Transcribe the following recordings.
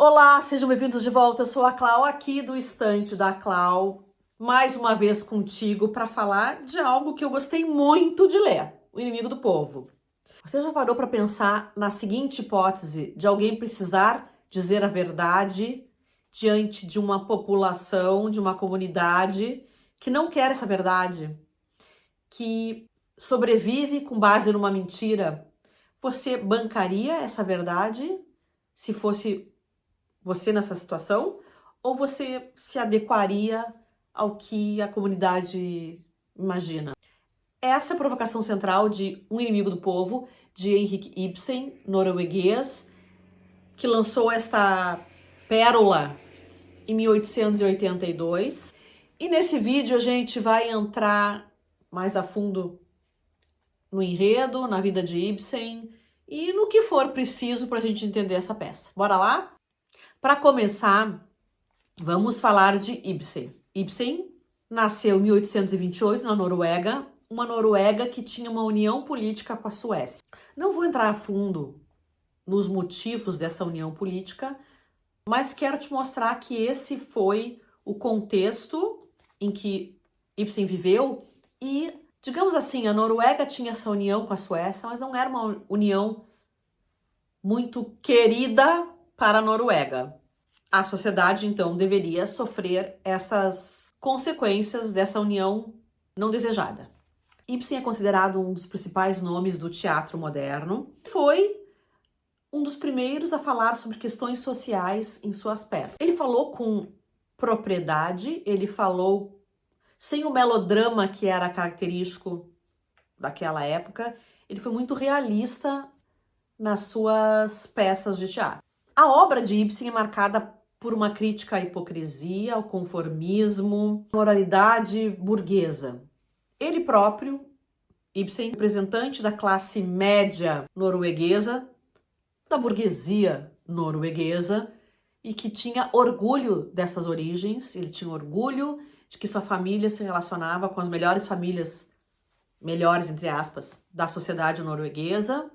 Olá, sejam bem-vindos de volta. Eu sou a Clau, aqui do estante da Clau, mais uma vez contigo para falar de algo que eu gostei muito de ler, O Inimigo do Povo. Você já parou para pensar na seguinte hipótese de alguém precisar dizer a verdade diante de uma população, de uma comunidade que não quer essa verdade, que sobrevive com base numa mentira? Você bancaria essa verdade se fosse você nessa situação? Ou você se adequaria ao que a comunidade imagina? Essa é a provocação central de Um Inimigo do Povo, de Henrik Ibsen, norueguês, que lançou esta pérola em 1882. E nesse vídeo a gente vai entrar mais a fundo no enredo, na vida de Ibsen e no que for preciso para a gente entender essa peça. Bora lá? Para começar, vamos falar de Ibsen. Ibsen nasceu em 1828 na Noruega, uma Noruega que tinha uma união política com a Suécia. Não vou entrar a fundo nos motivos dessa união política, mas quero te mostrar que esse foi o contexto em que Ibsen viveu e, digamos assim, a Noruega tinha essa união com a Suécia, mas não era uma união muito querida para a Noruega. A sociedade, então, deveria sofrer essas consequências dessa união não desejada. Ibsen é considerado um dos principais nomes do teatro moderno. Foi um dos primeiros a falar sobre questões sociais em suas peças. Ele falou com propriedade, ele falou sem o melodrama que era característico daquela época. Ele foi muito realista nas suas peças de teatro. A obra de Ibsen é marcada por uma crítica à hipocrisia, ao conformismo, à moralidade burguesa. Ele próprio, Ibsen, representante da classe média norueguesa, da burguesia norueguesa, e que tinha orgulho dessas origens, ele tinha orgulho de que sua família se relacionava com as melhores famílias, melhores entre aspas, da sociedade norueguesa,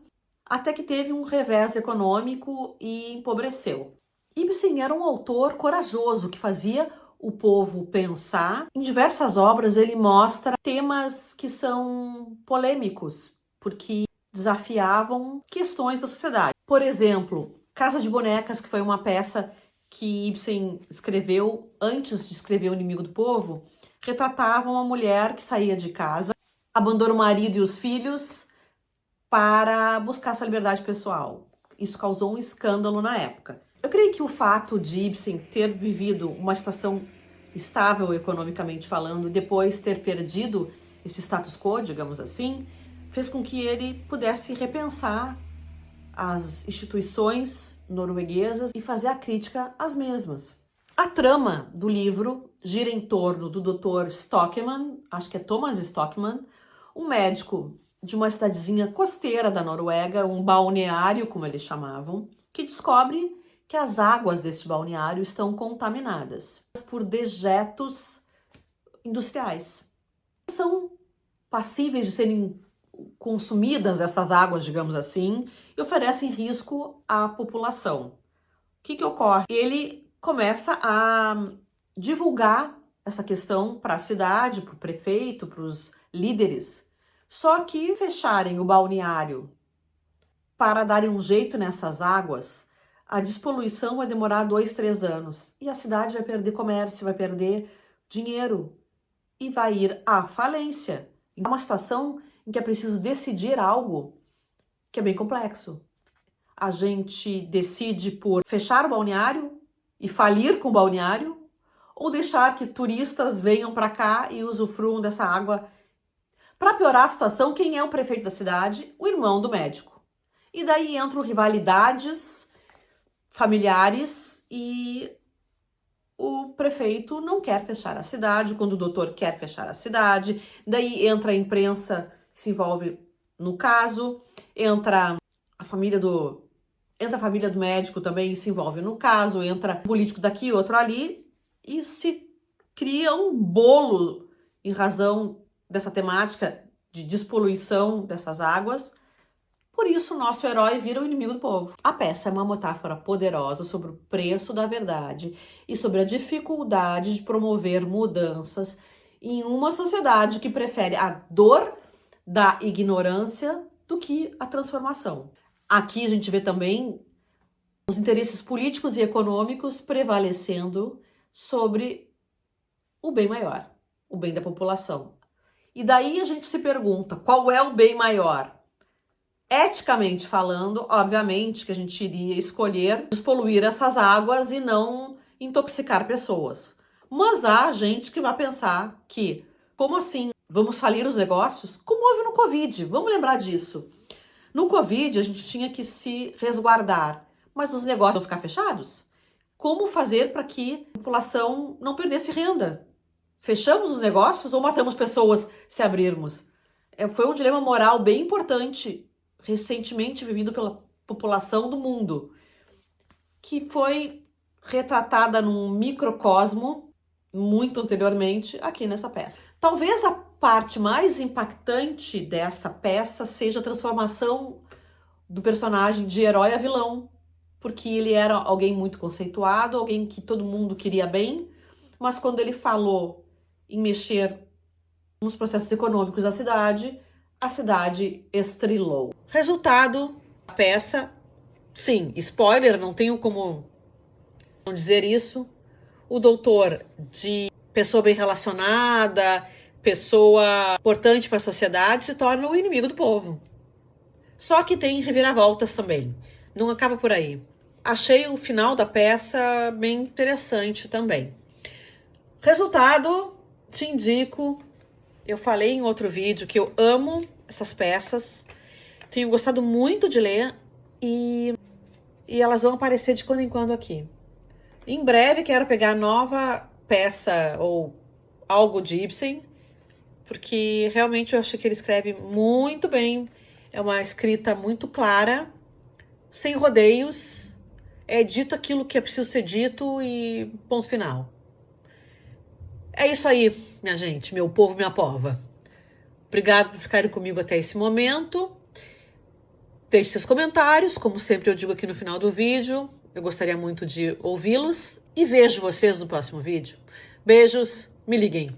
até que teve um revés econômico e empobreceu. Ibsen era um autor corajoso que fazia o povo pensar. Em diversas obras ele mostra temas que são polêmicos, porque desafiavam questões da sociedade. Por exemplo, Casa de Bonecas, que foi uma peça que Ibsen escreveu antes de escrever O Inimigo do Povo, retratava uma mulher que saía de casa, abandona o marido e os filhos para buscar sua liberdade pessoal. Isso causou um escândalo na época. Eu creio que o fato de Ibsen ter vivido uma situação estável economicamente falando e depois ter perdido esse status quo, digamos assim, fez com que ele pudesse repensar as instituições norueguesas e fazer a crítica às mesmas. A trama do livro gira em torno do Dr. Stockmann, acho que é Thomas Stockmann, um médico de uma cidadezinha costeira da Noruega, um balneário, como eles chamavam, que descobre que as águas desse balneário estão contaminadas por dejetos industriais. São passíveis de serem consumidas essas águas, digamos assim, e oferecem risco à população. O que ocorre? Ele começa a divulgar essa questão para a cidade, para o prefeito, para os líderes. Só que fecharem o balneário para darem um jeito nessas águas, a despoluição vai demorar 2, 3 anos. E a cidade vai perder comércio, vai perder dinheiro e vai ir à falência. É uma situação em que é preciso decidir algo que é bem complexo. A gente decide por fechar o balneário e falir com o balneário, ou deixar que turistas venham para cá e usufruam dessa água. Para piorar a situação, quem é o prefeito da cidade? O irmão do médico. E daí entram rivalidades familiares e o prefeito não quer fechar a cidade, quando o doutor quer fechar a cidade. Daí entra a imprensa que se envolve no caso, entra a família do médico também se envolve no caso, entra político daqui, outro ali, e se cria um bolo em razão dessa temática de despoluição dessas águas. Por isso, nosso herói vira o inimigo do povo. A peça é uma metáfora poderosa sobre o preço da verdade e sobre a dificuldade de promover mudanças em uma sociedade que prefere a dor da ignorância do que a transformação. Aqui a gente vê também os interesses políticos e econômicos prevalecendo sobre o bem maior, o bem da população. E daí a gente se pergunta, qual é o bem maior? Eticamente falando, obviamente que a gente iria escolher despoluir essas águas e não intoxicar pessoas. Mas há gente que vai pensar que, como assim? Vamos falir os negócios? Como houve no Covid, vamos lembrar disso. No Covid, a gente tinha que se resguardar, mas os negócios vão ficar fechados? Como fazer para que a população não perdesse renda? Fechamos os negócios ou matamos pessoas se abrirmos? Foi um dilema moral bem importante, recentemente vivido pela população do mundo, que foi retratada num microcosmo muito anteriormente aqui nessa peça. Talvez a parte mais impactante dessa peça seja a transformação do personagem de herói a vilão, porque ele era alguém muito conceituado, alguém que todo mundo queria bem, mas quando ele falou em mexer nos processos econômicos da cidade, a cidade estrilou. Resultado, a peça, sim, spoiler, não tenho como não dizer isso. O doutor, de pessoa bem relacionada, pessoa importante para a sociedade, se torna o inimigo do povo. Só que tem reviravoltas também. Não acaba por aí. Achei o final da peça bem interessante também. Resultado, te indico. Eu falei em outro vídeo que eu amo essas peças. Tenho gostado muito de ler e elas vão aparecer de quando em quando aqui. Em breve quero pegar nova peça ou algo de Ibsen, porque realmente eu achei que ele escreve muito bem. É uma escrita muito clara, sem rodeios. É dito aquilo que é preciso ser dito e ponto final. É isso aí, minha gente, meu povo, minha pova. Obrigado por ficarem comigo até esse momento. Deixe seus comentários, como sempre eu digo aqui no final do vídeo. Eu gostaria muito de ouvi-los e vejo vocês no próximo vídeo. Beijos, me liguem.